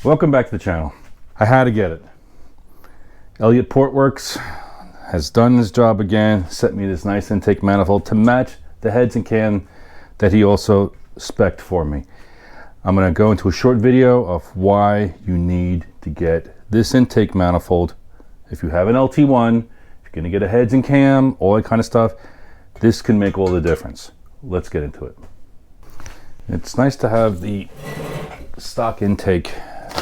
Welcome back to the channel. I had to get it. ElliottSportworks has done his job again, sent me this nice intake manifold to match the heads and cam that he also spec'd for me. I'm going to go into a short video of why you need to get this intake manifold. If you have an LT1, if you're going to get a heads and cam, all that kind of stuff, this can make all the difference. Let's get into it. It's nice to have the stock intake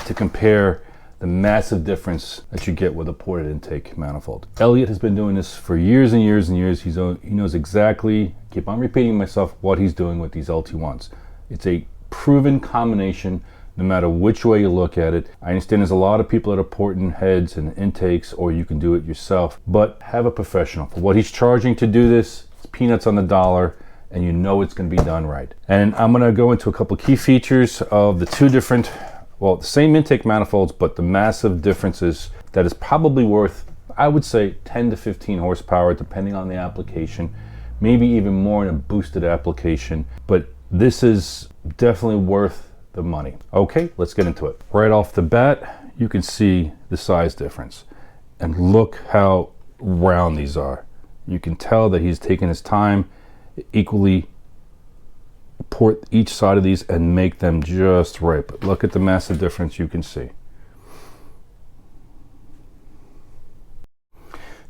to compare the massive difference that you get with a ported intake manifold. Elliot has been doing this for years and years and years. He knows exactly, keep on repeating myself, what he's doing with these LT1s. It's a proven combination no matter which way you look at it. I understand there's a lot of people that are porting heads and intakes, or you can do it yourself, but have a professional. For what he's charging to do this, it's peanuts on the dollar, and you know it's going to be done right. And I'm going to go into a couple key features of the two different, well, the same intake manifolds, but the massive differences that is probably worth, I would say, 10 to 15 horsepower, depending on the application, maybe even more in a boosted application. But this is definitely worth the money. Okay, let's get into it. Right off the bat, you can see the size difference. And look how round these are. You can tell that he's taken his time equally port each side of these and make them just right. But look at the massive difference you can see.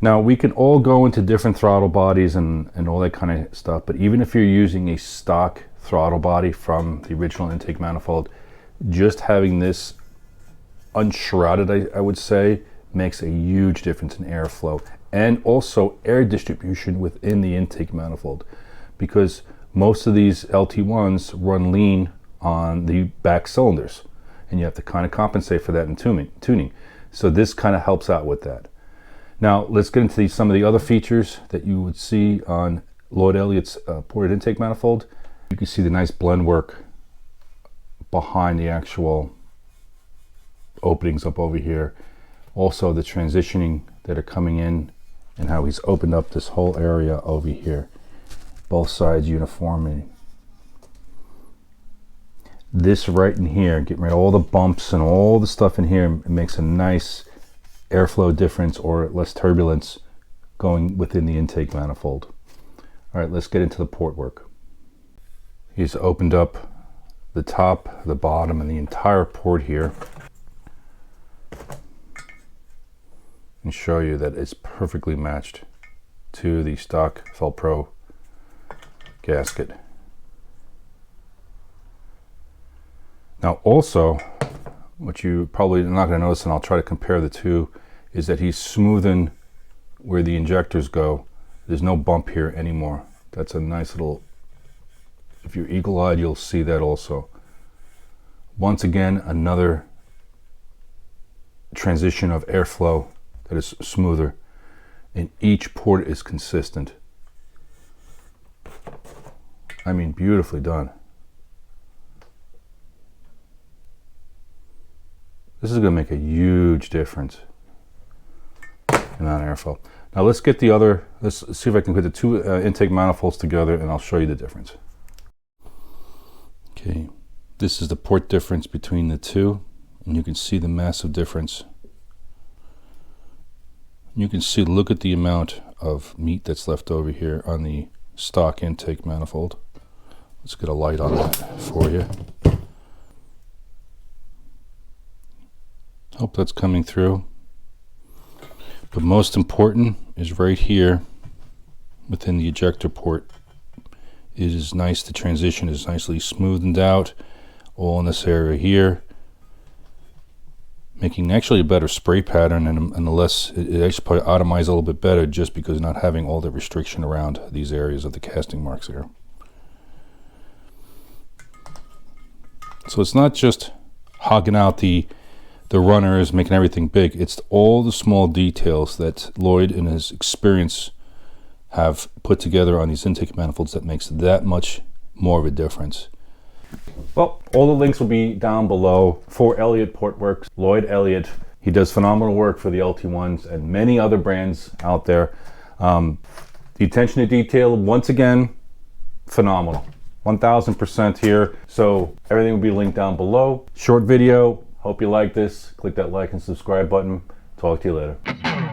Now we can all go into different throttle bodies and all that kind of stuff, but even if you're using a stock throttle body from the original intake manifold, just having this unshrouded, I would say, makes a huge difference in airflow and also air distribution within the intake manifold, because most of these LT1s run lean on the back cylinders, and you have to kind of compensate for that in tuning. So this kind of helps out with that. Now let's get into some of the other features that you would see on Lloyd Elliott's ported intake manifold. You can see the nice blend work behind the actual openings up over here. Also the transitioning that are coming in and how he's opened up this whole area over here. Both sides uniformity. This right in here, getting rid of all the bumps and all the stuff in here, it makes a nice airflow difference or less turbulence going within the intake manifold. All right, let's get into the port work. He's opened up the top, the bottom, and the entire port here, and show you that it's perfectly matched to the stock Felpro gasket. Now also, what you probably are not going to notice, and I'll try to compare the two, is that he's smoothing where the injectors go. There's no bump here anymore. That's a nice little, if you're eagle-eyed, you'll see that also. Once again, another transition of airflow that is smoother, and each port is consistent. I mean, beautifully done. This is going to make a huge difference in that airflow. Now let's get the other, let's see if I can put the two intake manifolds together and I'll show you the difference. Okay, this is the port difference between the two, and you can see the massive difference. You can see, look at the amount of meat that's left over here on the stock intake manifold. Let's get a light on that for you. Hope that's coming through. But most important is right here within the ejector port. It is nice, the transition is nicely smoothed out all in this area here, making actually a better spray pattern, and less, it actually probably atomizes a little bit better just because not having all the restriction around these areas of the casting marks here. So it's not just hogging out the runners, making everything big. It's all the small details that Lloyd in his experience have put together on these intake manifolds that makes that much more of a difference. Well, all the links will be down below for ElliottSportworks, Lloyd Elliott. He does phenomenal work for the LT1s and many other brands out there. The attention to detail, once again, phenomenal. 1000% here. So everything will be linked down below. Short video, Hope you like this. Click that like and subscribe button. Talk to you later.